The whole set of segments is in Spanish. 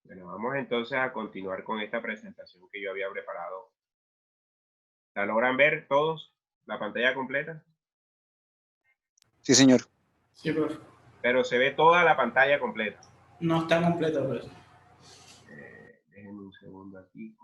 Bueno, vamos entonces a continuar con esta presentación que yo había preparado. ¿La logran ver todos? ¿La pantalla completa? Sí, señor. Sí, profe. Pero se ve toda la pantalla completa. No está completo, profe. Déjenme un segundo aquí.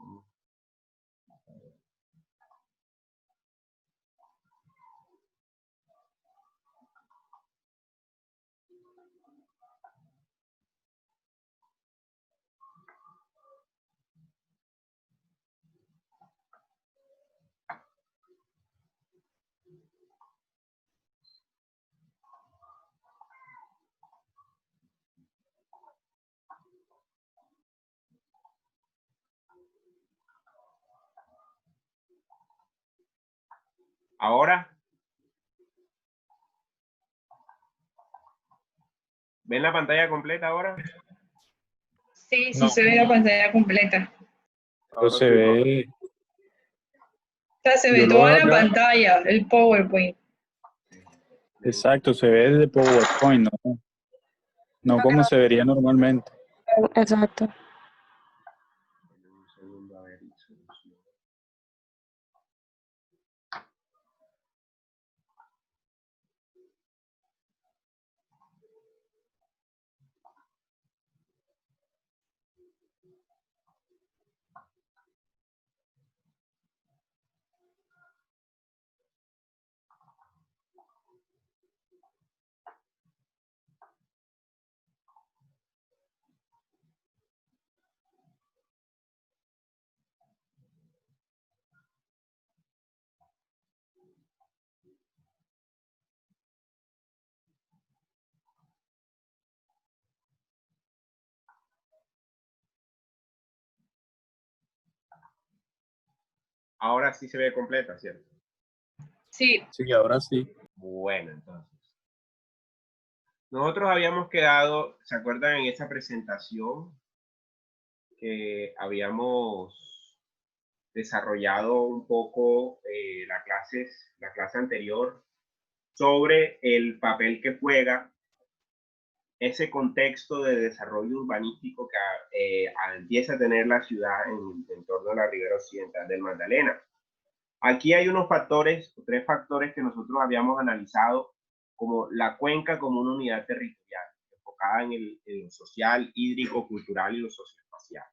Ahora, ¿ven la pantalla completa ahora? Sí, sí No. se ve la pantalla completa. Pero se ve, O sea, se Yo ve lo toda veo la acá. pantalla, el PowerPoint. exacto, se ve desde PowerPoint, no como se vería normalmente. Exacto. Un segundo, a ver, solución. Ahora sí se ve completa, ¿cierto? Sí, Sí, ahora sí. Bueno, entonces. Nosotros habíamos quedado, ¿se acuerdan en esa presentación que habíamos desarrollado un poco la clase anterior sobre el papel que juega ese contexto de desarrollo urbanístico que empieza a tener la ciudad en torno a la ribera occidental del Magdalena? Aquí hay unos factores, tres factores que nosotros habíamos analizado como la cuenca como una unidad territorial, enfocada en lo social, hídrico, cultural y lo socioespacial.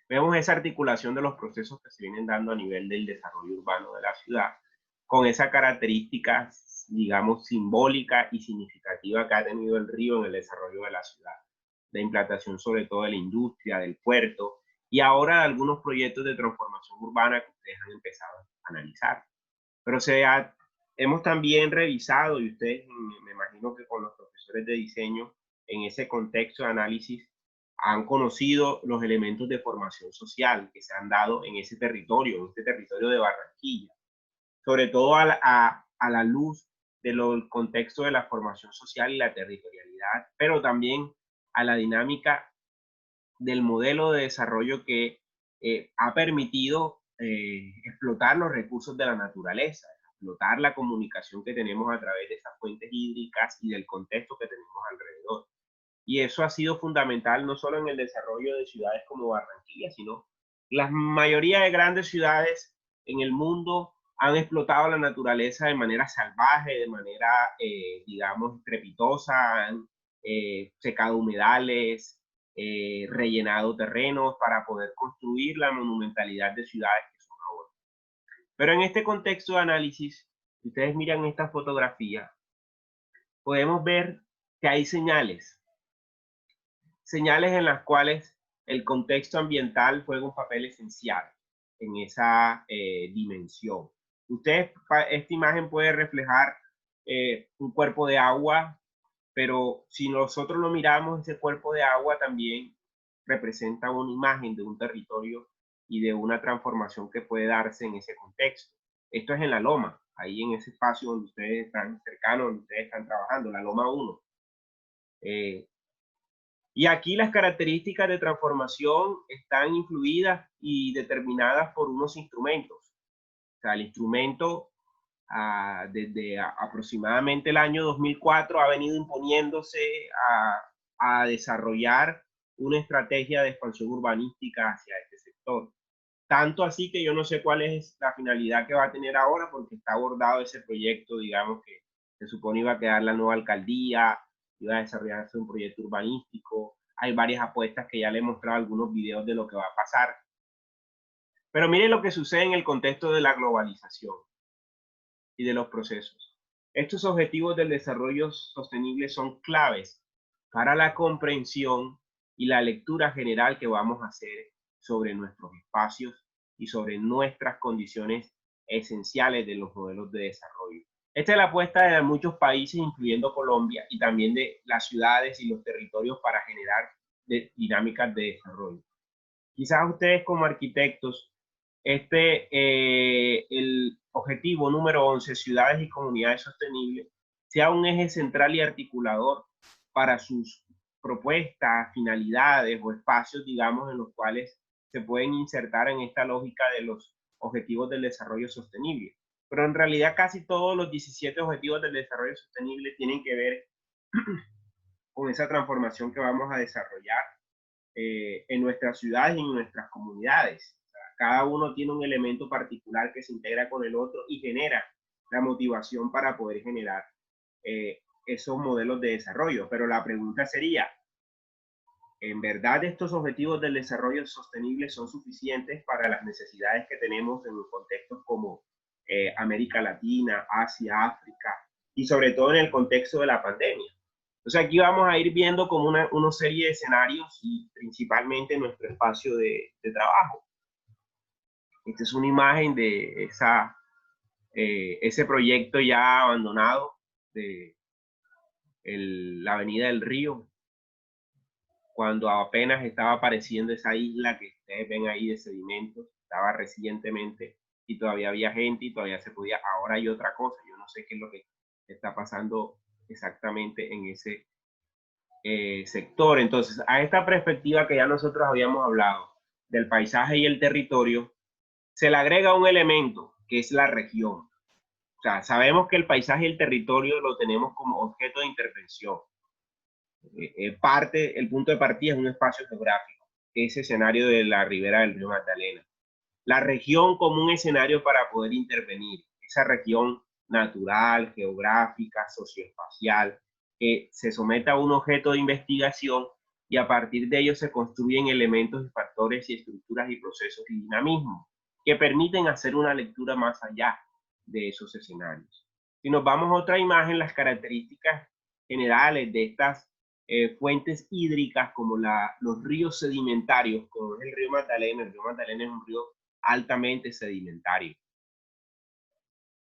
Vemos esa articulación de los procesos que se vienen dando a nivel del desarrollo urbano de la ciudad, con esa característica, digamos, simbólica y significativa que ha tenido el río en el desarrollo de la ciudad. La implantación sobre todo de la industria, del puerto, y ahora algunos proyectos de transformación urbana que ustedes han empezado a analizar. Pero hemos también revisado, y ustedes me imagino que con los profesores de diseño, en ese contexto de análisis, han conocido los elementos de formación social que se han dado en ese territorio, en este territorio de Barranquilla, sobre todo a la luz del contexto de la formación social y la territorialidad, pero también a la dinámica del modelo de desarrollo que ha permitido explotar los recursos de la naturaleza, explotar la comunicación que tenemos a través de esas fuentes hídricas y del contexto que tenemos alrededor. Y eso ha sido fundamental no solo en el desarrollo de ciudades como Barranquilla, sino la mayoría de grandes ciudades en el mundo han explotado la naturaleza de manera salvaje, de manera, digamos, estrepitosa, han secado humedales, rellenado terrenos para poder construir la monumentalidad de ciudades que son ahora. Pero en este contexto de análisis, si ustedes miran esta fotografía, podemos ver que hay señales en las cuales el contexto ambiental juega un papel esencial en esa dimensión. Esta imagen puede reflejar un cuerpo de agua, pero si nosotros lo miramos, ese cuerpo de agua también representa una imagen de un territorio y de una transformación que puede darse en ese contexto. Esto es en la Loma, ahí en ese espacio donde ustedes están cercanos, donde ustedes están trabajando, la Loma 1. Y aquí las características de transformación están influidas y determinadas por unos instrumentos. O sea, el instrumento desde aproximadamente el año 2004 ha venido imponiéndose a desarrollar una estrategia de expansión urbanística hacia este sector. Tanto así que yo no sé cuál es la finalidad que va a tener ahora, porque está abordado ese proyecto, digamos, que se supone iba a quedar la nueva alcaldía, iba a desarrollarse un proyecto urbanístico. Hay varias apuestas que ya le he mostrado algunos videos de lo que va a pasar. Pero miren lo que sucede en el contexto de la globalización y de los procesos. Estos objetivos del desarrollo sostenible son claves para la comprensión y la lectura general que vamos a hacer sobre nuestros espacios y sobre nuestras condiciones esenciales de los modelos de desarrollo. Esta es la apuesta de muchos países, incluyendo Colombia, y también de las ciudades y los territorios para generar dinámicas de desarrollo. Quizás ustedes como arquitectos, el objetivo número 11, ciudades y comunidades sostenibles, sea un eje central y articulador para sus propuestas, finalidades o espacios, digamos, en los cuales se pueden insertar en esta lógica de los objetivos del desarrollo sostenible. Pero en realidad casi todos los 17 objetivos del desarrollo sostenible tienen que ver con esa transformación que vamos a desarrollar en nuestras ciudades y en nuestras comunidades. O sea, cada uno tiene un elemento particular que se integra con el otro y genera la motivación para poder generar esos modelos de desarrollo. Pero la pregunta sería, ¿en verdad estos objetivos del desarrollo sostenible son suficientes para las necesidades que tenemos en contextos como América Latina, Asia, África y sobre todo en el contexto de la pandemia? Entonces aquí vamos a ir viendo como una serie de escenarios y principalmente nuestro espacio de trabajo. Esta es una imagen de ese proyecto ya abandonado de la Avenida del Río, cuando apenas estaba apareciendo esa isla que ustedes ven ahí de sedimentos, estaba recientemente y todavía había gente y todavía se podía. Ahora hay otra cosa, yo no sé qué es lo que está pasando exactamente en ese sector. Entonces, a esta perspectiva que ya nosotros habíamos hablado del paisaje y el territorio, se le agrega un elemento que es la región. O sea, sabemos que el paisaje y el territorio lo tenemos como objeto de intervención. El punto de partida es un espacio geográfico, ese escenario de la ribera del río Magdalena. La región como un escenario para poder intervenir, esa región natural, geográfica, socioespacial, que se somete a un objeto de investigación y a partir de ello se construyen elementos y factores y estructuras y procesos y dinamismo que permiten hacer una lectura más allá de esos escenarios. Si nos vamos a otra imagen, las características generales de estas fuentes hídricas como los ríos sedimentarios, como es el río Magdalena. El río Magdalena es un río altamente sedimentario.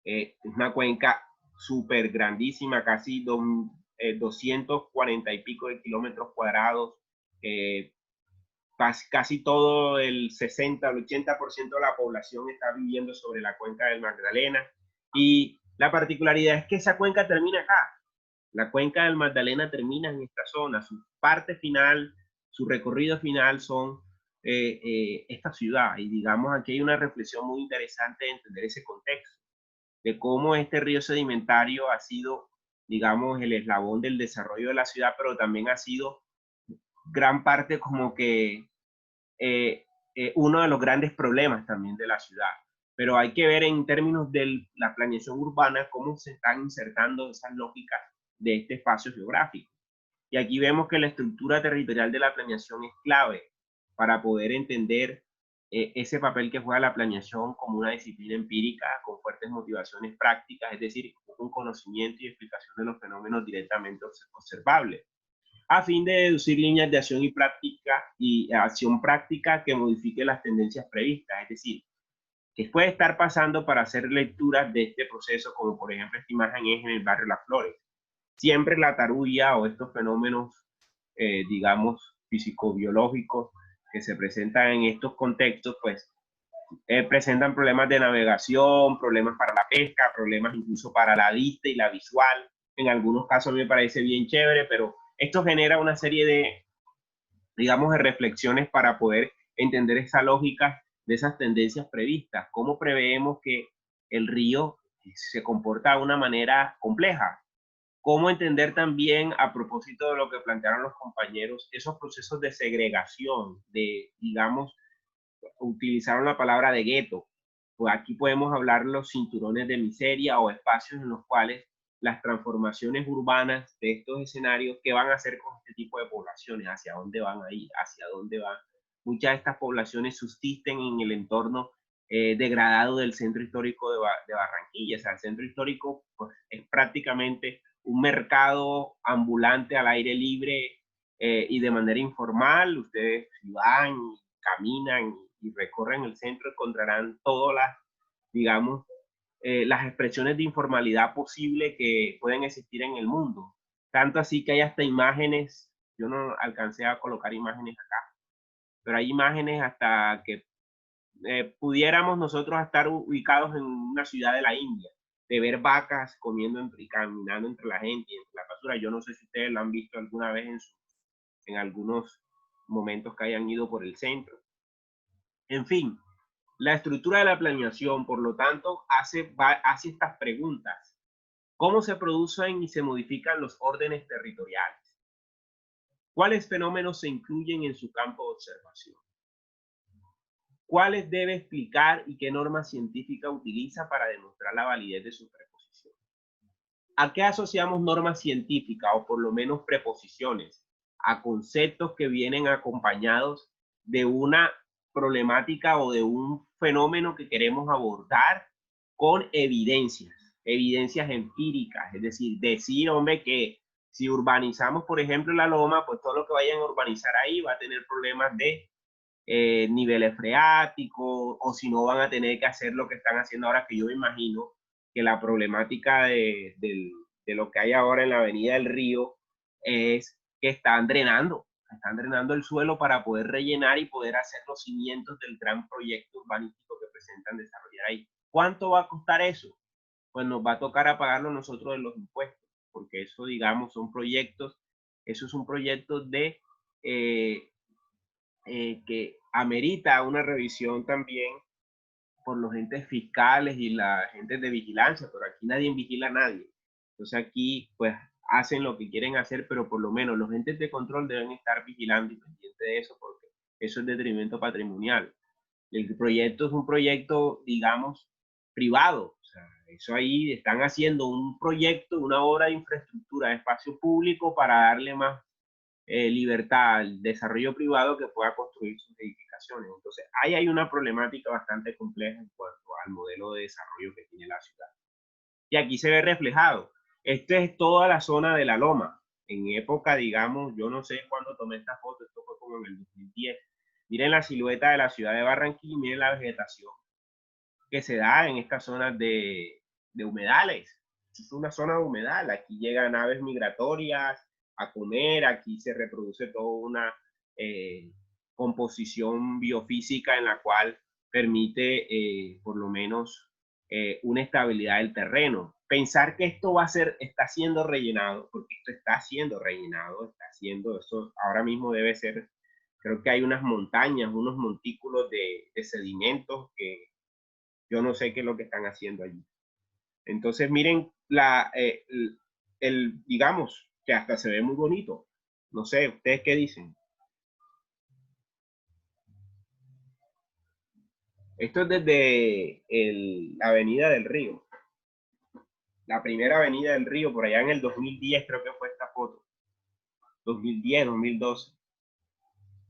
Es una cuenca súper grandísima, casi 240 y pico de kilómetros cuadrados. Casi todo el 60 o el 80% de la población está viviendo sobre la cuenca del Magdalena. Y la particularidad es que esa cuenca termina acá. La cuenca del Magdalena termina en esta zona. Su parte final, su recorrido final son esta ciudad. Y digamos, aquí hay una reflexión muy interesante de entender ese contexto, de cómo este río sedimentario ha sido, digamos, el eslabón del desarrollo de la ciudad, pero también ha sido gran parte como que uno de los grandes problemas también de la ciudad. Pero hay que ver en términos de la planeación urbana cómo se están insertando esas lógicas de este espacio geográfico. Y aquí vemos que la estructura territorial de la planeación es clave para poder entender ese papel que juega la planeación como una disciplina empírica con fuertes motivaciones prácticas, es decir, un conocimiento y explicación de los fenómenos directamente observables, a fin de deducir líneas de acción y acción práctica que modifique las tendencias previstas, es decir, que puede estar pasando para hacer lecturas de este proceso, como por ejemplo esta imagen es en el barrio Las Flores. Siempre la tarulla o estos fenómenos, digamos, físico-biológicos que se presentan en estos contextos, pues presentan problemas de navegación, problemas para la pesca, problemas incluso para la vista y la visual. En algunos casos me parece bien chévere, pero esto genera una serie de, digamos, de reflexiones para poder entender esa lógica de esas tendencias previstas. ¿Cómo preveemos que el río se comporta de una manera compleja? cómo entender también, a propósito de lo que plantearon los compañeros, esos procesos de segregación, de, digamos, utilizaron la palabra de gueto. Pues aquí podemos hablar los cinturones de miseria o espacios en los cuales las transformaciones urbanas de estos escenarios, ¿qué van a hacer con este tipo de poblaciones? ¿Hacia dónde van a ir? ¿Hacia dónde van? Muchas de estas poblaciones subsisten en el entorno degradado del centro histórico de Barranquilla. O sea, el centro histórico pues, es prácticamente un mercado ambulante al aire libre y de manera informal. Ustedes si van, caminan y recorren el centro, encontrarán todas las, digamos, las expresiones de informalidad posible que pueden existir en el mundo. Tanto así que hay hasta imágenes, yo no alcancé a colocar imágenes acá, pero hay imágenes hasta que pudiéramos nosotros estar ubicados en una ciudad de la India, de ver vacas comiendo y caminando entre la gente y entre la basura. Yo no sé si ustedes lo han visto alguna vez en algunos momentos que hayan ido por el centro. En fin, la estructura de la planeación, por lo tanto, hace estas preguntas. ¿Cómo se producen y se modifican los órdenes territoriales? ¿Cuáles fenómenos se incluyen en su campo de observación? ¿Cuáles debe explicar y qué norma científica utiliza para demostrar la validez de su preposición? ¿A qué asociamos normas científicas o por lo menos preposiciones? A conceptos que vienen acompañados de una problemática o de un fenómeno que queremos abordar con evidencias empíricas, es decir, hombre, que si urbanizamos, por ejemplo, la loma, pues todo lo que vayan a urbanizar ahí va a tener problemas de niveles freáticos, o si no van a tener que hacer lo que están haciendo ahora, que yo me imagino que la problemática de lo que hay ahora en la Avenida del Río es que están drenando el suelo para poder rellenar y poder hacer los cimientos del gran proyecto urbanístico que presentan desarrollar ahí. ¿Cuánto va a costar eso? Pues nos va a tocar a pagarlo nosotros de los impuestos, porque eso, digamos, son proyectos, eso es un proyecto de que amerita una revisión también por los entes fiscales y las entes de vigilancia, pero aquí nadie vigila a nadie. Entonces aquí pues hacen lo que quieren hacer, pero por lo menos los entes de control deben estar vigilando y pendientes de eso, porque eso es detrimento patrimonial. El proyecto es un proyecto, digamos, privado. O sea, eso ahí están haciendo un proyecto, una obra de infraestructura de espacio público para darle más libertad al desarrollo privado que pueda construir sus edificaciones. Entonces, ahí hay una problemática bastante compleja en cuanto al modelo de desarrollo que tiene la ciudad. Y aquí se ve reflejado. Esta es toda la zona de la Loma. En época, digamos, yo no sé cuándo tomé esta foto, esto fue como en el 2010. Miren la silueta de la ciudad de Barranquilla y miren la vegetación que se da en estas zonas de humedales. Es una zona de humedal. Aquí llegan aves migratorias a comer, aquí se reproduce toda una composición biofísica en la cual permite por lo menos una estabilidad del terreno. Pensar que esto va a ser, está siendo rellenado, porque esto está siendo rellenado, está haciendo eso, ahora mismo debe ser, creo que hay unas montañas, unos montículos de sedimentos que yo no sé qué es lo que están haciendo allí. Entonces, miren, digamos que hasta se ve muy bonito. No sé, ¿ustedes qué dicen? Esto es desde la Avenida del Río. La primera Avenida del Río, por allá en el 2010 creo que fue esta foto. 2010, 2012.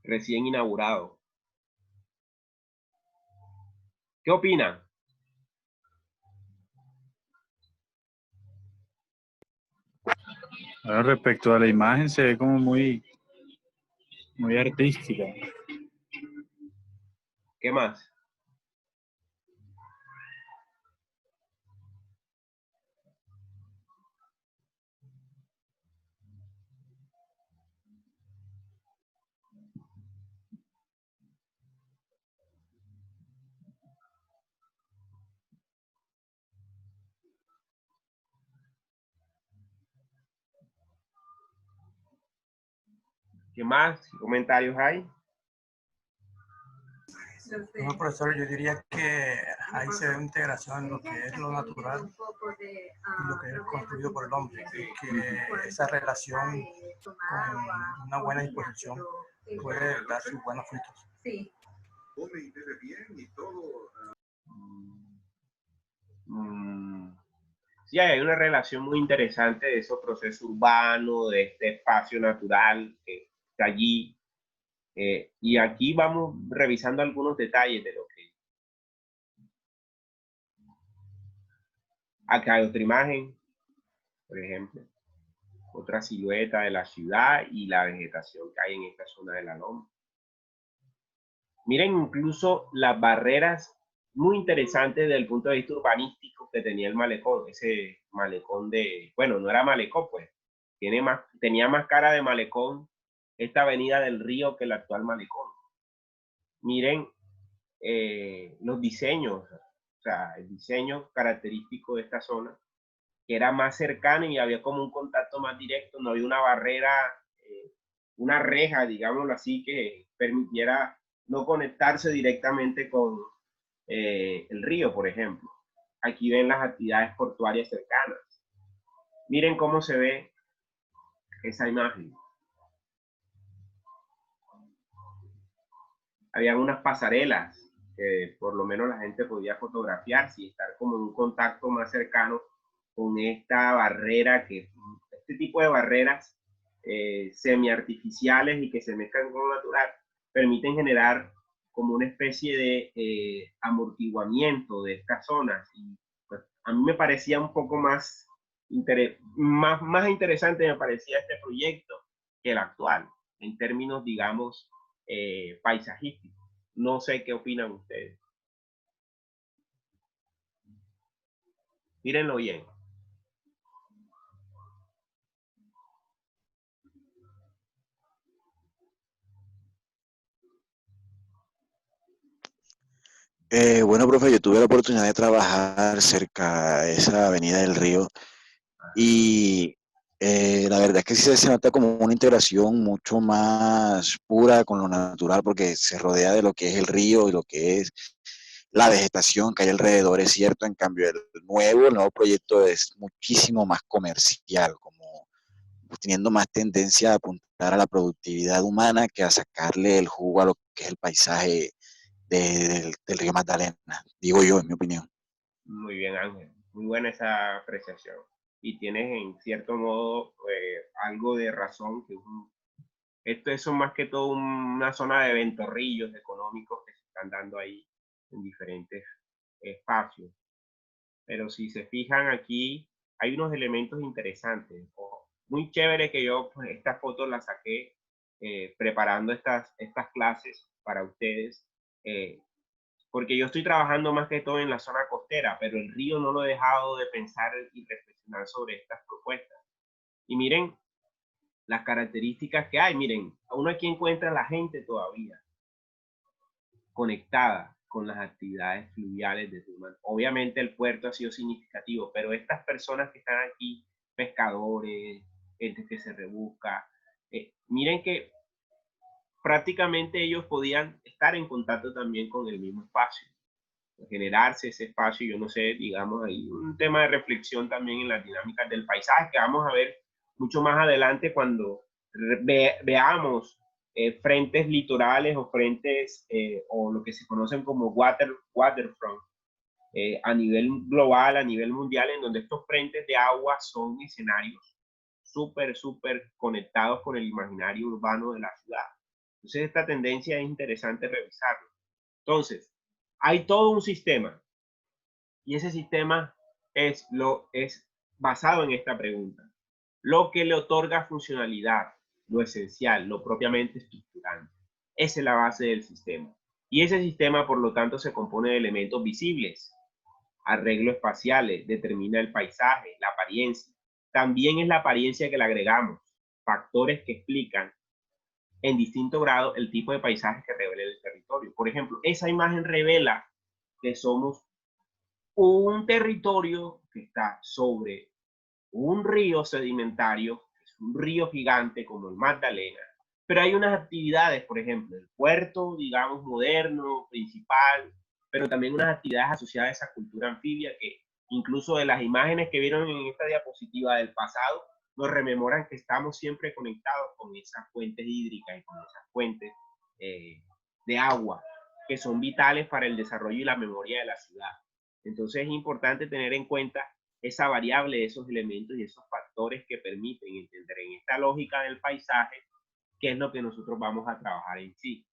Recién inaugurado. ¿Qué opinan? Bueno, respecto a la imagen, se ve como muy artística. ¿Qué más? ¿Qué más? ¿Qué comentarios hay? Bueno, profesor, yo diría que ahí se ve una integración en lo que es lo natural y lo que es construido por el hombre, y que esa relación con una buena disposición puede dar sus buenos frutos. Sí, hay una relación muy interesante de esos procesos urbanos, de este espacio natural que está allí. Y aquí vamos revisando algunos detalles de lo que... Acá hay otra imagen, por ejemplo, otra silueta de la ciudad y la vegetación que hay en esta zona de la loma. Miren incluso las barreras muy interesantes desde el punto de vista urbanístico que tenía el malecón, ese malecón de, bueno, no era malecón, pues, tenía más cara de malecón esta avenida del Río que el actual malecón. Miren los diseños, o sea, el diseño característico de esta zona, que era más cercano y había como un contacto más directo, no había una barrera, una reja, digámoslo así, que permitiera no conectarse directamente con el río, por ejemplo. Aquí ven las actividades portuarias cercanas. Miren cómo se ve esa imagen. Habían unas pasarelas que por lo menos la gente podía fotografiarse y estar como en un contacto más cercano con esta barrera, este tipo de barreras semiartificiales y que se mezclan con lo natural, permiten generar como una especie de amortiguamiento de estas zonas. Y pues, a mí me parecía un poco más interesante, me parecía este proyecto que el actual, en términos, digamos, paisajísticos. No sé qué opinan ustedes. Mírenlo bien. Bueno, profe, yo tuve la oportunidad de trabajar cerca de esa avenida del Río y la verdad es que sí se nota como una integración mucho más pura con lo natural porque se rodea de lo que es el río y lo que es la vegetación que hay alrededor, es cierto. En cambio, el nuevo proyecto es muchísimo más comercial, como teniendo más tendencia a apuntar a la productividad humana que a sacarle el jugo a lo que es el paisaje del río Magdalena, digo yo, en mi opinión. Muy bien, Ángel. Muy buena esa apreciación. Y tienes en cierto modo algo de razón, que esto es más que todo una zona de ventorrillos económicos que se están dando ahí en diferentes espacios. Pero si se fijan aquí, hay unos elementos interesantes. Muy chévere que yo pues, estas fotos las saqué preparando estas clases para ustedes. Porque yo estoy trabajando más que todo en la zona costera, pero el río no lo he dejado de pensar y reflexionar sobre estas propuestas. Y miren las características que hay. Miren, uno aquí encuentra a la gente todavía conectada con las actividades fluviales de Tucumán. Obviamente el puerto ha sido significativo, pero estas personas que están aquí, pescadores, gente que se rebusca, miren que prácticamente ellos podían estar en contacto también con el mismo espacio, generarse ese espacio. Yo no sé, digamos, hay un tema de reflexión también en las dinámicas del paisaje que vamos a ver mucho más adelante cuando veamos frentes litorales o frentes o lo que se conocen como waterfront a nivel global, a nivel mundial, en donde estos frentes de agua son escenarios súper conectados con el imaginario urbano de la ciudad. Entonces esta tendencia es interesante revisarlo. Entonces, hay todo un sistema y ese sistema es basado en esta pregunta. Lo que le otorga funcionalidad, lo esencial, lo propiamente estructurante. Esa es la base del sistema. Y ese sistema, por lo tanto, se compone de elementos visibles, arreglos espaciales, determina el paisaje, la apariencia. También es la apariencia que le agregamos, factores que explican en distinto grado el tipo de paisaje que revela el territorio. Por ejemplo, esa imagen revela que somos un territorio que está sobre un río sedimentario, que es un río gigante como el Magdalena, Pero hay unas actividades, por ejemplo, el puerto, digamos, moderno, principal, pero también unas actividades asociadas a esa cultura anfibia que incluso de las imágenes que vieron en esta diapositiva del pasado, nos rememoran que estamos siempre conectados con esas fuentes hídricas y con esas fuentes de agua que son vitales para el desarrollo y la memoria de la ciudad. Entonces es importante tener en cuenta esa variable, esos elementos y esos factores que permiten entender en esta lógica del paisaje qué es lo que nosotros vamos a trabajar en sí.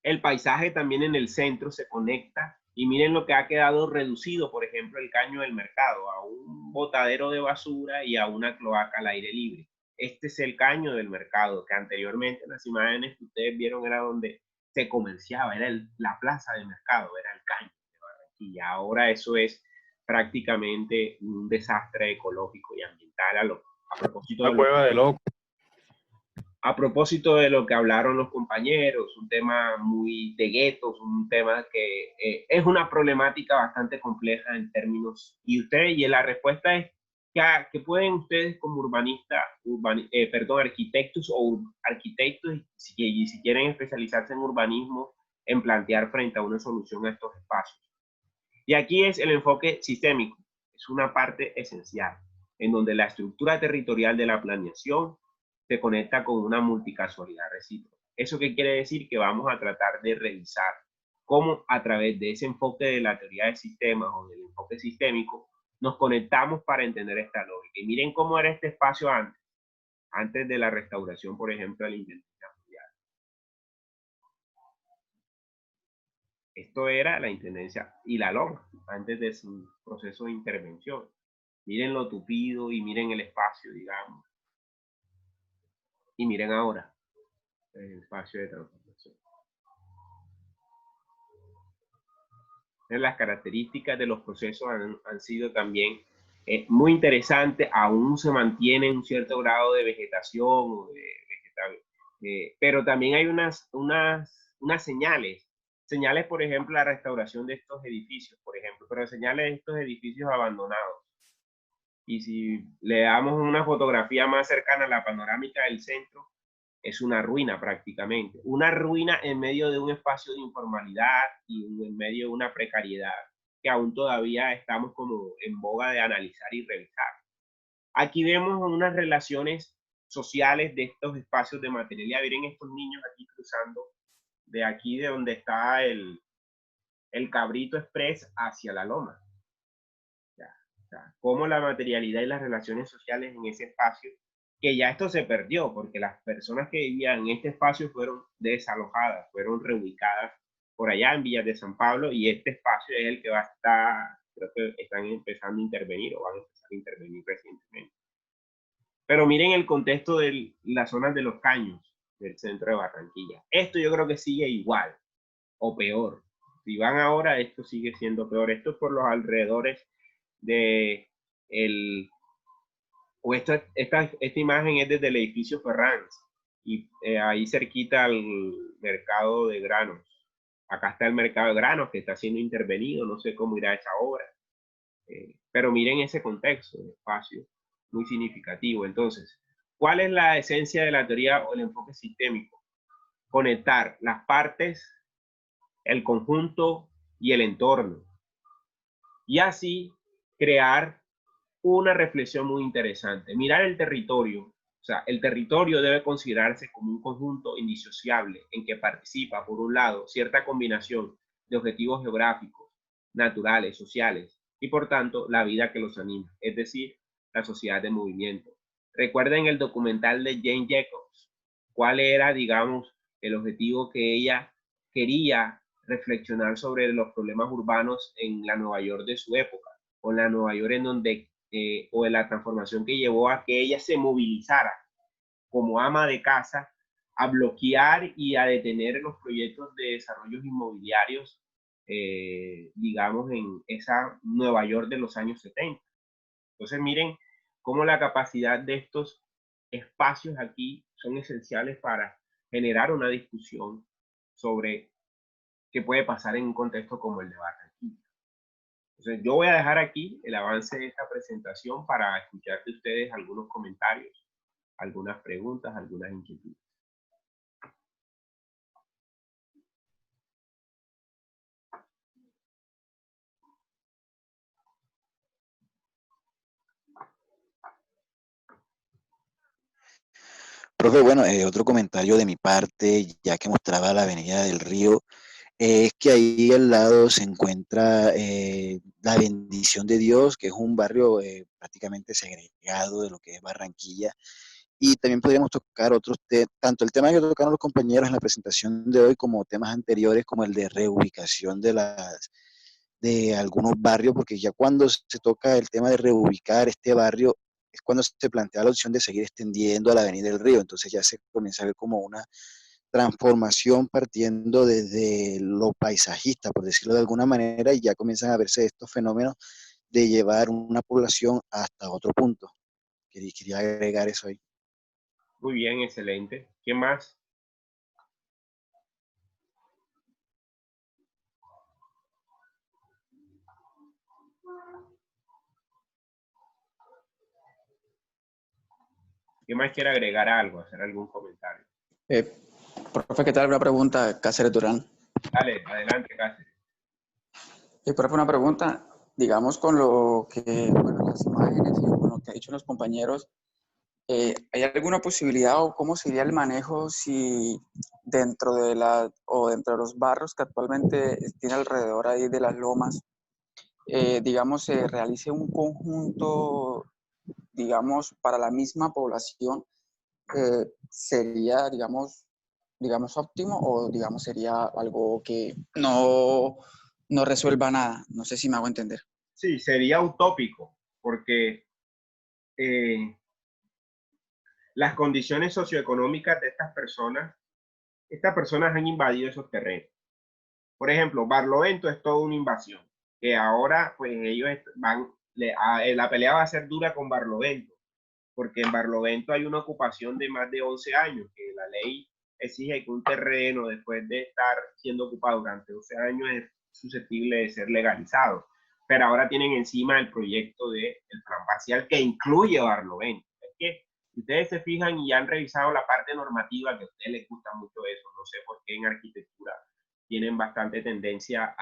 El paisaje también en el centro se conecta y miren lo que ha quedado reducido, por ejemplo, el caño del mercado, a un botadero de basura y a una cloaca al aire libre. Este es el caño del mercado, que anteriormente en las imágenes que ustedes vieron era donde se comerciaba, era la plaza de mercado, era el caño de Barranquilla. Ahora eso es prácticamente un desastre ecológico y ambiental a propósito Una cueva de locos. A propósito de lo que hablaron los compañeros, un tema muy de guetos, un tema que es una problemática bastante compleja en términos, y la respuesta es que pueden ustedes como urbanistas, arquitectos o arquitectos, y si quieren especializarse en urbanismo, en plantear frente a una solución a estos espacios. Y aquí es el enfoque sistémico, es una parte esencial, en donde la estructura territorial de la planeación se conecta con una multicasualidad recíproca. ¿Eso qué quiere decir? Que vamos a tratar de revisar cómo a través de ese enfoque de la teoría de sistemas o del enfoque sistémico nos conectamos para entender esta lógica. Y miren cómo era este espacio antes de la restauración, por ejemplo, de la Intendencia Fluvial. Esto era la Intendencia y la Loma, antes de su proceso de intervención. Miren lo tupido y miren el espacio, digamos. Y miren ahora el espacio de transformación. Las características de los procesos han sido también muy interesantes. Aún se mantiene un cierto grado de vegetación o de vegetal, pero también hay unas señales. Señales, por ejemplo, la restauración de estos edificios, por ejemplo, pero señales de estos edificios abandonados. Y si le damos una fotografía más cercana a la panorámica del centro, es una ruina prácticamente. Una ruina en medio de un espacio de informalidad y en medio de una precariedad que aún todavía estamos como en boga de analizar y revisar. Aquí vemos unas relaciones sociales de estos espacios de materialidad. Miren estos niños aquí cruzando de aquí de donde está el Cabrito Express hacia la Loma. Cómo la materialidad y las relaciones sociales en ese espacio, que ya esto se perdió, porque las personas que vivían en este espacio fueron desalojadas, fueron reubicadas por allá en Villas de San Pablo, y este espacio es el que va a estar, creo que están empezando a intervenir o van a empezar a intervenir recientemente. Pero miren el contexto de las zonas de los caños del centro de Barranquilla. Esto yo creo que sigue igual o peor. Si van ahora, esto sigue siendo peor. Esto es por los alrededores de esta imagen es desde el edificio Ferranz y ahí cerquita al mercado de granos. Acá está el mercado de granos que está siendo intervenido, no sé cómo irá esa obra, pero miren ese contexto de espacio muy significativo. Entonces, ¿cuál es la esencia de la teoría o el enfoque sistémico? Conectar las partes, el conjunto y el entorno, y así crear una reflexión muy interesante. Mirar el territorio. O sea, el territorio debe considerarse como un conjunto indisociable en que participa, por un lado, cierta combinación de objetivos geográficos, naturales, sociales, y por tanto, la vida que los anima, es decir, la sociedad de movimiento. Recuerden el documental de Jane Jacobs, cuál era, digamos, el objetivo que ella quería reflexionar sobre los problemas urbanos en la Nueva York de su época, o en la Nueva York en donde o de la transformación que llevó a que ella se movilizara como ama de casa a bloquear y a detener los proyectos de desarrollos inmobiliarios, digamos, en esa Nueva York de los años 70. Entonces, miren cómo la capacidad de estos espacios aquí son esenciales para generar una discusión sobre qué puede pasar en un contexto como el de Barranquilla. Entonces, yo voy a dejar aquí el avance de esta presentación para escuchar de ustedes algunos comentarios algunas preguntas, algunas inquietudes. Profe, bueno, otro comentario de mi parte, ya que mostraba la Avenida del Río, es que ahí al lado se encuentra la Bendición de Dios, que es un barrio prácticamente segregado de lo que es Barranquilla. Y también podríamos tocar otros temas, tanto el tema que tocaron los compañeros en la presentación de hoy como temas anteriores, como el de reubicación de algunos barrios, porque ya cuando se toca el tema de reubicar este barrio, es cuando se plantea la opción de seguir extendiendo a la Avenida del Río. Entonces ya se comienza a ver como una transformación partiendo desde lo paisajista, por decirlo de alguna manera, y ya comienzan a verse estos fenómenos de llevar una población hasta otro punto. Quería agregar eso ahí. Muy bien, excelente. ¿Qué más? ¿Qué más quiere agregar algo? Hacer algún comentario. Profe, ¿qué tal? Una pregunta, Cáceres Durán. Dale, adelante, Cáceres. Profe, una pregunta, digamos con lo que, bueno, las imágenes y con lo que han dicho los compañeros, ¿hay alguna posibilidad o cómo sería el manejo si dentro de dentro de los barrios que actualmente tiene alrededor ahí de las lomas, digamos, se realice un conjunto, digamos, para la misma población, sería, digamos, óptimo o, digamos, sería algo que no resuelva nada? No sé si me hago entender. Sí, sería utópico, porque las condiciones socioeconómicas de estas personas han invadido esos terrenos. Por ejemplo, Barlovento es toda una invasión, que ahora pues ellos van, la pelea va a ser dura con Barlovento, porque en Barlovento hay una ocupación de más de 11 años, que la ley exige que un terreno después de estar siendo ocupado durante 11 años es susceptible de ser legalizado. Pero ahora tienen encima el proyecto del plan parcial que incluye Barlovento. Es que si ustedes se fijan y han revisado la parte normativa, que a ustedes les gusta mucho eso, no sé por qué en arquitectura tienen bastante tendencia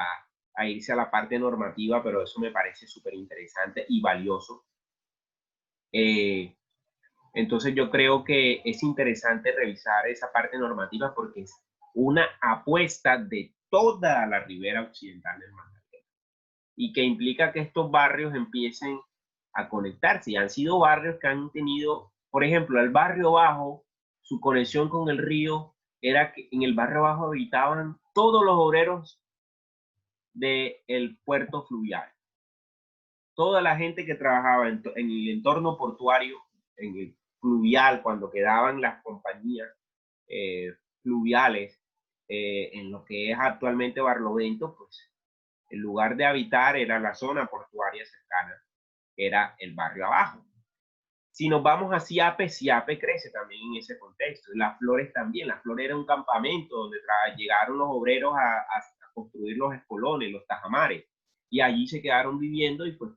a irse a la parte normativa, pero eso me parece súper interesante y valioso. Entonces yo creo que es interesante revisar esa parte normativa porque es una apuesta de toda la ribera occidental del Magdalena y que implica que estos barrios empiecen a conectarse. Y han sido barrios que han tenido, por ejemplo, el barrio bajo, su conexión con el río era que en el barrio bajo habitaban todos los obreros del puerto fluvial. Toda la gente que trabajaba en el entorno portuario, en el fluvial, cuando quedaban las compañías fluviales en lo que es actualmente Barlovento, pues el lugar de habitar era la zona portuaria cercana, era el barrio abajo. Si nos vamos a Siape, Siape crece también en ese contexto. Las Flores también. Las Flores era un campamento donde llegaron los obreros a construir los espolones, los tajamares. Y allí se quedaron viviendo y pues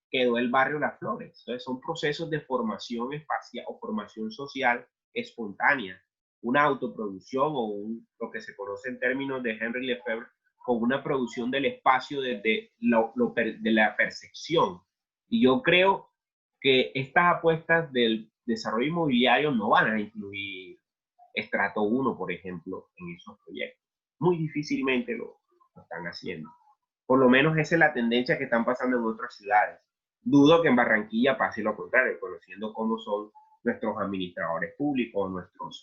quedó el barrio Las Flores. Entonces son procesos de formación espacial o formación social espontánea. Una autoproducción o lo que se conoce en términos de Henry Lefebvre con una producción del espacio desde de la percepción. Y yo creo que estas apuestas del desarrollo inmobiliario no van a incluir estrato 1, por ejemplo, en esos proyectos. Muy difícilmente lo están haciendo. Por lo menos esa es la tendencia que están pasando en otras ciudades. Dudo que en Barranquilla pase lo contrario, conociendo cómo son nuestros administradores públicos, nuestros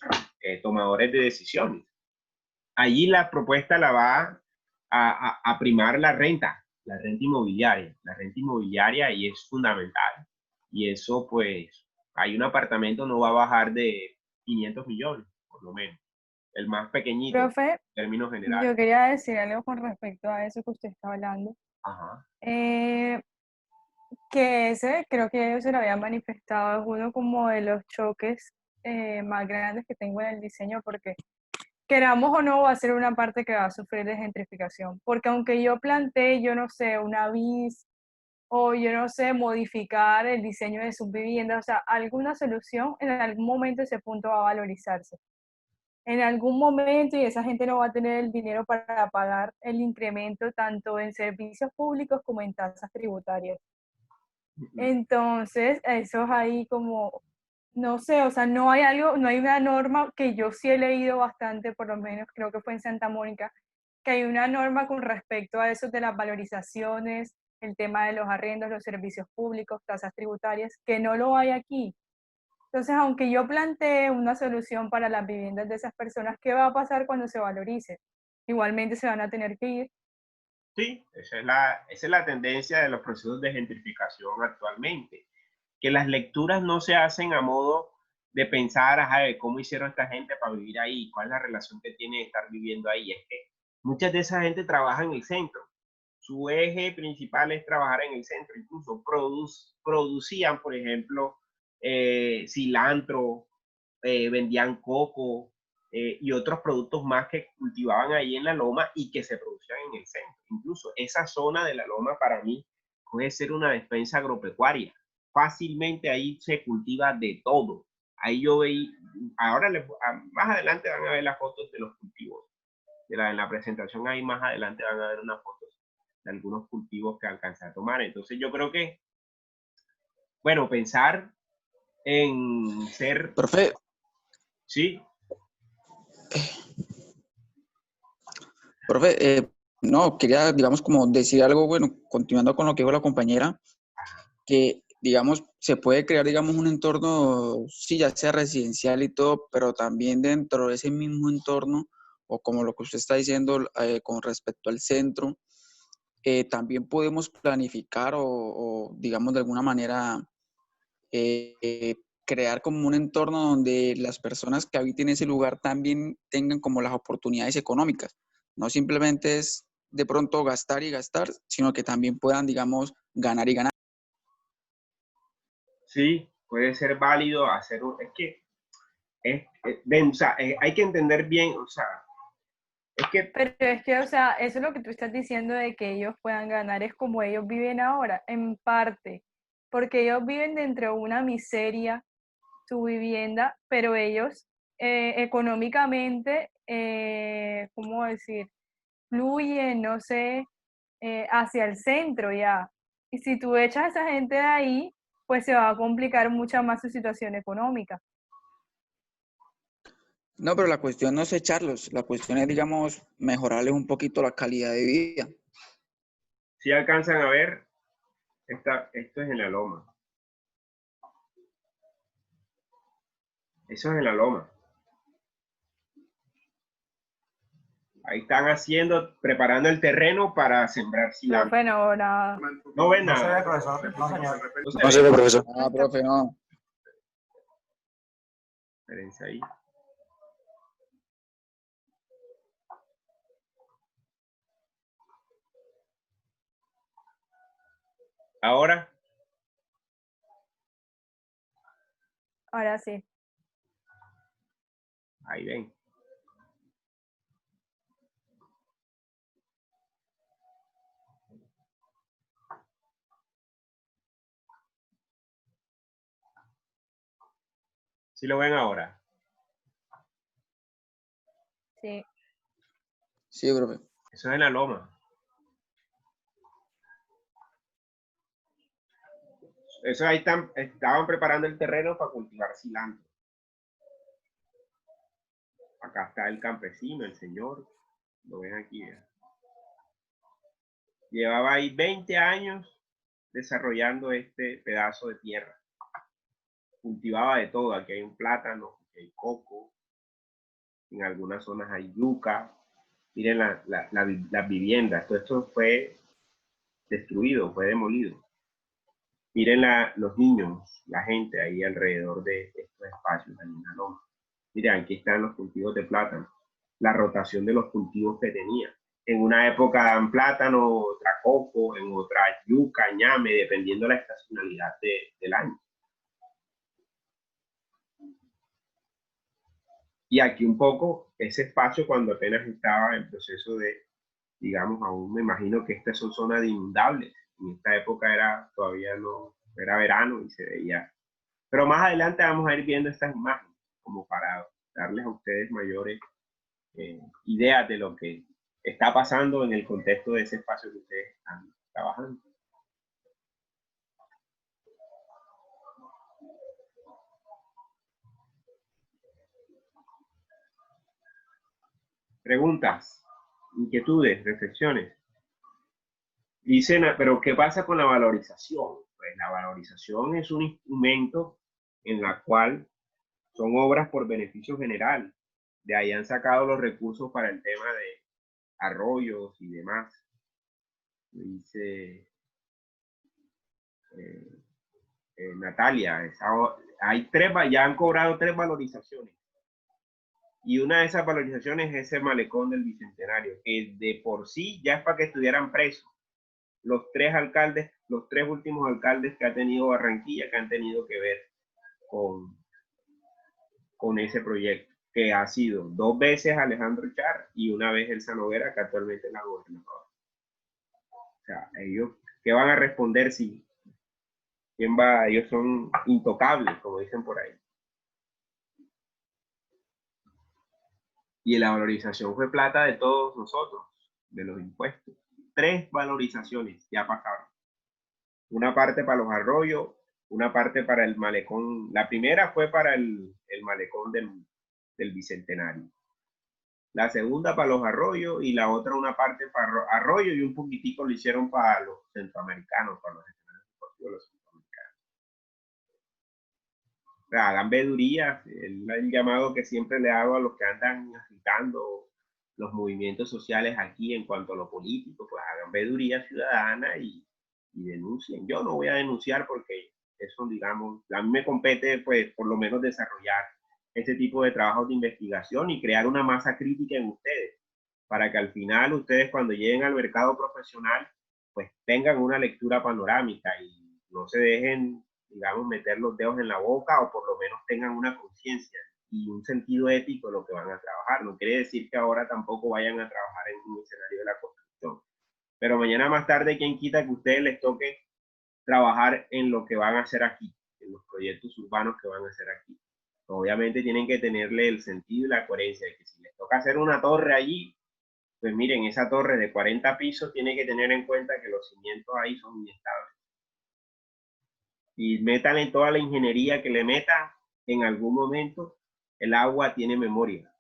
tomadores de decisiones. Allí la propuesta la va a primar la renta inmobiliaria. La renta inmobiliaria ahí es fundamental. Y eso, pues, hay un apartamento no va a bajar de 500 millones, por lo menos. El más pequeñito, Profe, en términos generales. yo quería decir algo con respecto a eso que usted está hablando. Ajá. Que ese, creo que ellos se lo habían manifestado, es uno como de los choques más grandes que tengo en el diseño, porque queramos o no, va a ser una parte que va a sufrir de gentrificación. Porque aunque yo planteé, yo no sé, una bis o yo no sé, modificar el diseño de sus viviendas, o sea, alguna solución en algún momento ese punto va a valorizarse. En algún momento y esa gente no va a tener el dinero para pagar el incremento tanto en servicios públicos como en tasas tributarias. Entonces, eso es ahí como, no sé, o sea, no hay algo, no hay una norma que yo sí he leído bastante, por lo menos creo que fue en Santa Mónica, que hay una norma con respecto a eso de las valorizaciones, el tema de los arrendos, los servicios públicos, tasas tributarias, que no lo hay aquí. Entonces, aunque yo plantee una solución para las viviendas de esas personas, ¿qué va a pasar cuando se valorice? Igualmente se van a tener que ir. Sí, esa es la tendencia de los procesos de gentrificación actualmente, que las lecturas no se hacen a modo de pensar, ajá, de cómo hicieron esta gente para vivir ahí, cuál es la relación que tiene de estar viviendo ahí. Es que muchas de esa gente trabaja en el centro. Su eje principal es trabajar en el centro. Incluso producían, por ejemplo, cilantro, vendían coco, y otros productos más que cultivaban ahí en la loma y que se producían en el centro. Incluso esa zona de la loma para mí puede ser una despensa agropecuaria. Fácilmente ahí se cultiva de todo. Ahí yo veí, ahora más adelante van a ver las fotos de los cultivos. En la presentación ahí más adelante van a ver unas fotos de algunos cultivos que alcancé a tomar. Entonces yo creo que, bueno, pensar en ser... Profe, Sí. profe, no, quería, digamos, como decir algo, bueno, continuando con lo que dijo la compañera, que, digamos, se puede crear, digamos, un entorno, sí, ya sea residencial y todo, pero también dentro de ese mismo entorno, o como lo que usted está diciendo con respecto al centro, también podemos planificar o, digamos, de alguna manera crear como un entorno donde las personas que habiten ese lugar también tengan como las oportunidades económicas. No simplemente es de pronto gastar y gastar, sino que también puedan, digamos, ganar y ganar. Sí, puede ser válido hacer es que ven, o sea, hay que entender bien, o sea, es que Pero es que, o sea, eso es lo que tú estás diciendo de que ellos puedan ganar, es como ellos viven ahora, en parte, porque ellos viven dentro de una miseria, su vivienda, pero ellos económicamente, ¿cómo decir? Fluyen, no sé, hacia el centro ya. Y si tú echas a esa gente de ahí, pues se va a complicar mucho más su situación económica. No, pero la cuestión no es echarlos, la cuestión es, digamos, mejorarles un poquito la calidad de vida. si alcanzan a ver, esto es en la loma. Eso es en la loma. Ahí están preparando el terreno para sembrar cilantro. Profe, no, nada. No ven No se ve, nada. profesor. No, señor. No sé, profesor. Ah, profe, no. Espérense ahí. Ahora, Ahora sí. ahí ven. ¿Sí lo ven ahora? Sí. Sí, profe. Eso es en la loma. Eso ahí estaban preparando el terreno para cultivar cilantro. Acá está el campesino, el señor. Lo ven aquí. Llevaba ahí 20 años desarrollando este pedazo de tierra. Cultivaba de todo. Aquí hay un plátano, aquí hay coco. En algunas zonas hay yuca. Miren las viviendas. Todo esto fue destruido, fue demolido. Miren los niños, la gente ahí alrededor de estos espacios en la loma. Miren, aquí están los cultivos de plátano, la rotación de los cultivos que tenía. En una época dan plátano, otra coco, en otra yuca, ñame, dependiendo de la estacionalidad del año. Y aquí un poco, ese espacio cuando apenas estaba en proceso de, digamos, aún me imagino que estas son zonas de inundables. En esta época todavía no, era verano y se veía. Pero más adelante vamos a ir viendo estas imágenes, como para darles a ustedes mayores ideas de lo que está pasando en el contexto de ese espacio que ustedes están trabajando. Preguntas, inquietudes, reflexiones. Dicen, pero ¿qué pasa con la valorización? Pues la valorización es un instrumento en la cual son obras por beneficio general. De ahí han sacado los recursos para el tema de arroyos y demás. Dice Natalia, ya han cobrado 3 valorizaciones. Y una de esas valorizaciones es ese malecón del Bicentenario, que de por sí ya es para que estuvieran presos los 3 alcaldes, los 3 últimos alcaldes que ha tenido Barranquilla, que han tenido que ver con ese proyecto, que ha sido 2 veces Alejandro Char y una vez Elsa Noguera, que actualmente es la gobernadora. O sea, ellos, ¿qué van a responder si quién va? Ellos son intocables, como dicen por ahí. Y la valorización fue plata de todos nosotros, de los impuestos. 3 valorizaciones ya pasaron. Una parte para los arroyos, una parte para el malecón. La primera fue para el malecón del Bicentenario. La segunda para los arroyos y la otra una parte para arroyo y un poquitico lo hicieron para los centroamericanos, para los escenarios deportivos de los centroamericanos. O sea, hagan vedurías, el llamado que siempre le hago a los que andan agitando los movimientos sociales aquí en cuanto a lo político, pues hagan veduría ciudadana y denuncien. Yo no voy a denunciar porque eso, digamos, a mí me compete, pues, por lo menos desarrollar ese tipo de trabajos de investigación y crear una masa crítica en ustedes, para que al final ustedes cuando lleguen al mercado profesional, pues tengan una lectura panorámica y no se dejen, digamos, meter los dedos en la boca, o por lo menos tengan una conciencia y un sentido ético de lo que van a trabajar. No quiere decir que ahora tampoco vayan a trabajar en un escenario de la construcción, pero mañana más tarde, ¿quién quita que a ustedes les toque trabajar en lo que van a hacer aquí, en los proyectos urbanos que van a hacer aquí? Obviamente tienen que tenerle el sentido y la coherencia de que si les toca hacer una torre allí, pues miren, esa torre de 40 pisos tiene que tener en cuenta que los cimientos ahí son inestables. Y métanle toda la ingeniería que le metan, en algún momento el agua tiene memoria.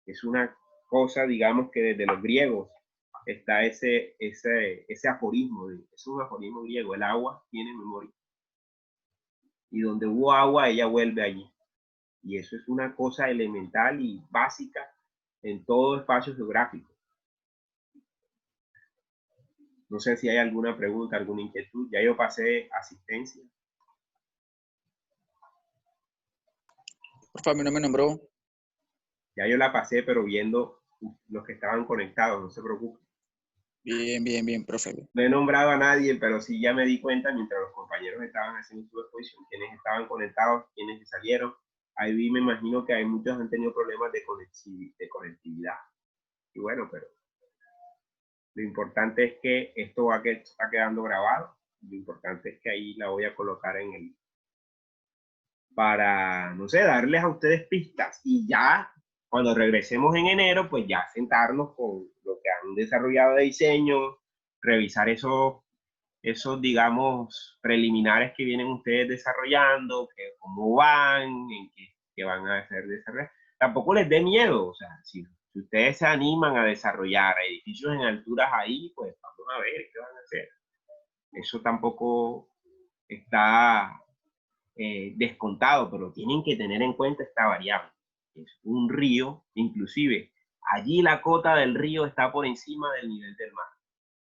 Es una cosa, digamos, que desde los griegos está ese aforismo, es un aforismo griego, el agua tiene memoria. Y donde hubo agua, ella vuelve allí. Y eso es una cosa elemental y básica en todo espacio geográfico. No sé si hay alguna pregunta, alguna inquietud. Ya yo pasé asistencia. Por favor, a mí no me nombró. Ya yo la pasé, pero viendo los que estaban conectados, no se preocupen. Bien, bien, bien, profe. No he nombrado a nadie, pero sí ya me di cuenta mientras los compañeros estaban haciendo su exposición, quienes estaban conectados, quienes salieron. Ahí me imagino que hay muchos han tenido problemas de conectividad. Y bueno, pero lo importante es que esto está quedando grabado. Lo importante es que ahí la voy a colocar en el... para, no sé, darles a ustedes pistas. Y ya, cuando regresemos en enero, pues ya sentarnos con lo que han desarrollado de diseño, revisar esos, digamos, preliminares que vienen ustedes desarrollando, que cómo van, en qué van a hacer desarrollar. Tampoco les dé miedo, o sea, si ustedes se animan a desarrollar edificios en alturas ahí, pues vamos a ver qué van a hacer. Eso tampoco está descontado, pero tienen que tener en cuenta esta variable. Es un río, inclusive allí la cota del río está por encima del nivel del mar.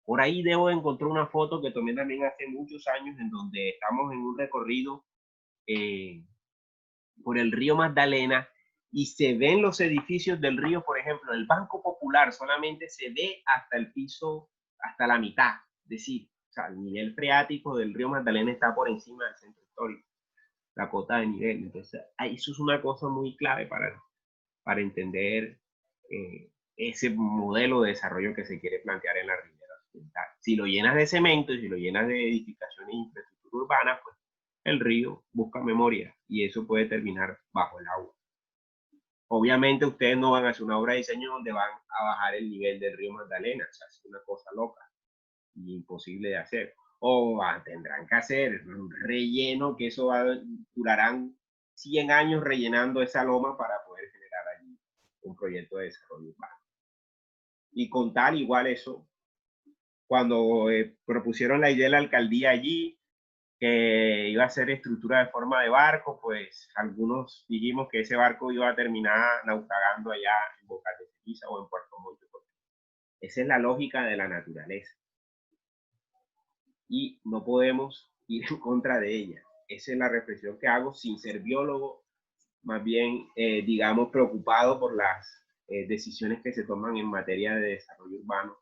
Por ahí debo encontrar una foto que tomé también hace muchos años, en donde estamos en un recorrido por el río Magdalena y se ven los edificios del río. Por ejemplo, el Banco Popular solamente se ve hasta el piso, hasta la mitad. Es decir, o sea, el nivel freático del río Magdalena está por encima del centro histórico, la cota de nivel. Entonces, eso es una cosa muy clave para entender ese modelo de desarrollo que se quiere plantear en la Ribera Occidental. Si lo llenas de cemento y si lo llenas de edificaciones e infraestructura urbana, pues el río busca memoria y eso puede terminar bajo el agua. Obviamente ustedes no van a hacer una obra de diseño donde van a bajar el nivel del río Magdalena, o sea, es una cosa loca y imposible de hacer. O tendrán que hacer un relleno que eso durarán 100 años rellenando esa loma para poder generar allí un proyecto de desarrollo urbano. Y con tal igual eso, cuando propusieron la idea de la alcaldía allí, que iba a ser estructura de forma de barco, pues algunos dijimos que ese barco iba a terminar naufragando allá en Boca de Ceniza o en Puerto Montt. Esa es la lógica de la naturaleza. Y no podemos ir en contra de ella. Esa es la reflexión que hago sin ser biólogo, más bien, digamos, preocupado por las decisiones que se toman en materia de desarrollo urbano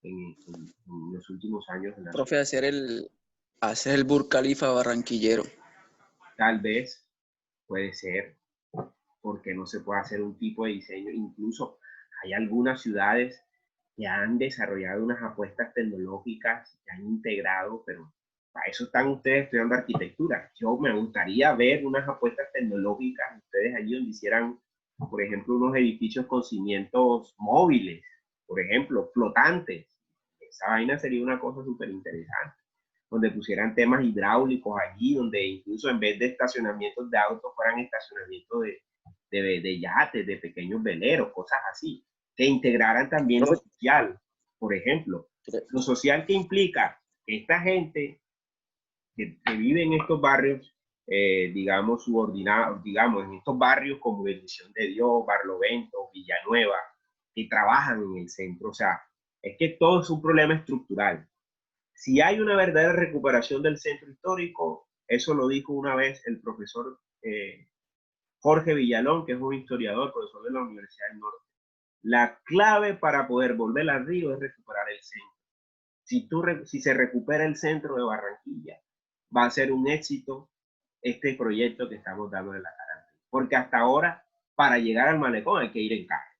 en los últimos años. Profe, hacer el Burj Khalifa barranquillero. Tal vez puede ser, porque no se puede hacer un tipo de diseño. Incluso hay algunas ciudades que han desarrollado unas apuestas tecnológicas, que han integrado, pero para eso están ustedes estudiando arquitectura. Yo me gustaría ver unas apuestas tecnológicas, ustedes allí donde hicieran, por ejemplo, unos edificios con cimientos móviles, por ejemplo, flotantes. Esa vaina sería una cosa súper interesante, donde pusieran temas hidráulicos allí, donde incluso en vez de estacionamientos de autos fueran estacionamientos de yates, de pequeños veleros, cosas así, que integraran también lo social, por ejemplo. Lo social que implica que esta gente que vive en estos barrios, digamos, subordinados, digamos, en estos barrios como Bendición de Dios, Barlovento, Villanueva, que trabajan en el centro. O sea, es que todo es un problema estructural. Si hay una verdadera recuperación del centro histórico, eso lo dijo una vez el profesor Jorge Villalón, que es un historiador, profesor de la Universidad del Norte. La clave para poder volver al río es recuperar el centro. Si se recupera el centro de Barranquilla, va a ser un éxito este proyecto que estamos dando de la carretera. Porque hasta ahora, para llegar al malecón hay que ir en carro,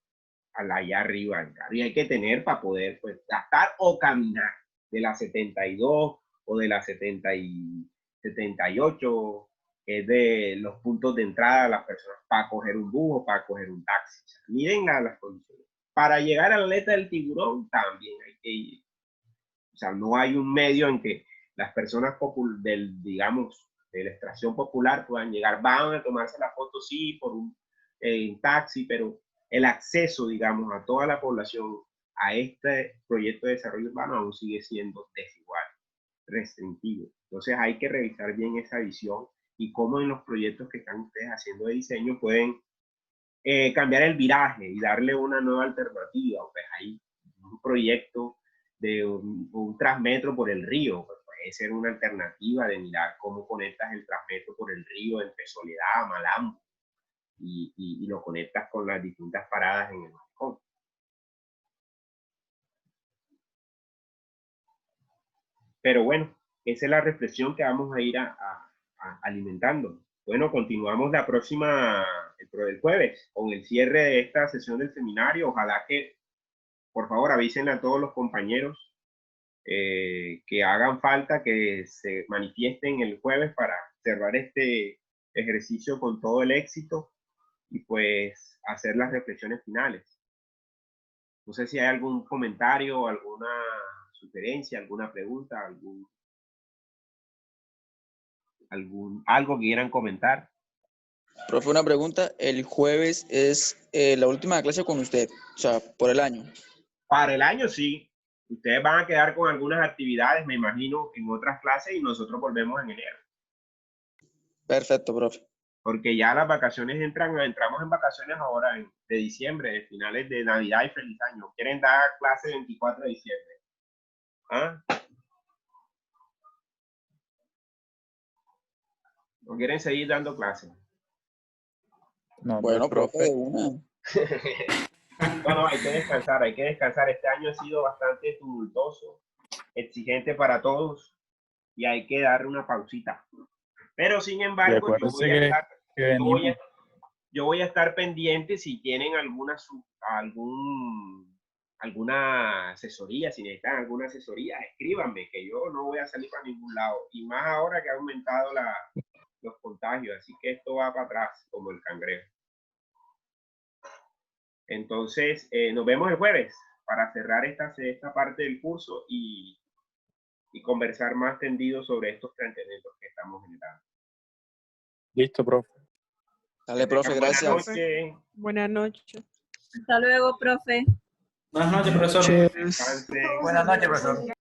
allá arriba en carro. Y hay que tener para poder, pues, gastar o caminar de la 72 o de la 78, que es de los puntos de entrada de las personas para coger un bus o para coger un taxi. O sea, miren las condiciones. Para llegar a la aleta del Tiburón también hay que ir. O sea, no hay un medio en que las personas digamos, de la extracción popular puedan llegar. Van a tomarse la foto, sí, por un taxi, pero el acceso, digamos, a toda la población a este proyecto de desarrollo urbano aún sigue siendo desigual, restringido. Entonces hay que revisar bien esa visión y cómo en los proyectos que están ustedes haciendo de diseño pueden cambiar el viraje y darle una nueva alternativa. Pues hay un proyecto de un transmetro por el río, pues puede ser una alternativa de mirar cómo conectas el transmetro por el río entre Soledad, Malambo, y lo conectas con las distintas paradas en el malecón. Pero bueno, esa es la reflexión que vamos a ir alimentando. Bueno, continuamos la próxima, el jueves, con el cierre de esta sesión del seminario. Ojalá que, por favor, avisen a todos los compañeros que hagan falta, que se manifiesten el jueves para cerrar este ejercicio con todo el éxito y pues hacer las reflexiones finales. No sé si hay algún comentario, alguna sugerencia, alguna pregunta, algo que quieran comentar. Profe, una pregunta. El jueves es la última clase con usted, o sea, por el año. Para el año, sí. Ustedes van a quedar con algunas actividades, me imagino, en otras clases y nosotros volvemos en enero. Perfecto, profe. Porque ya las vacaciones entramos en vacaciones ahora de diciembre, de finales de Navidad y feliz año. ¿Quieren dar clase el 24 de diciembre? ¿Ah? ¿O quieren seguir dando clases? No, bueno, pues, profe, de una. Bueno, hay que descansar, hay que descansar. Este año ha sido bastante tumultuoso, exigente para todos y hay que darle una pausita. Pero sin embargo, yo voy a estar pendiente si tienen algún alguna asesoría, si necesitan alguna asesoría, escríbanme, que yo no voy a salir para ningún lado. Y más ahora que ha aumentado los contagios, así que esto va para atrás como el cangrejo. Entonces, nos vemos el jueves para cerrar esta parte del curso y conversar más tendido sobre estos planteamientos que estamos generando. Listo, profe. Dale, profe, gracias. Buenas noches. Buenas noches. Hasta luego, profe. Buenas noches, profesor. Descansen. Buenas noches, profesor.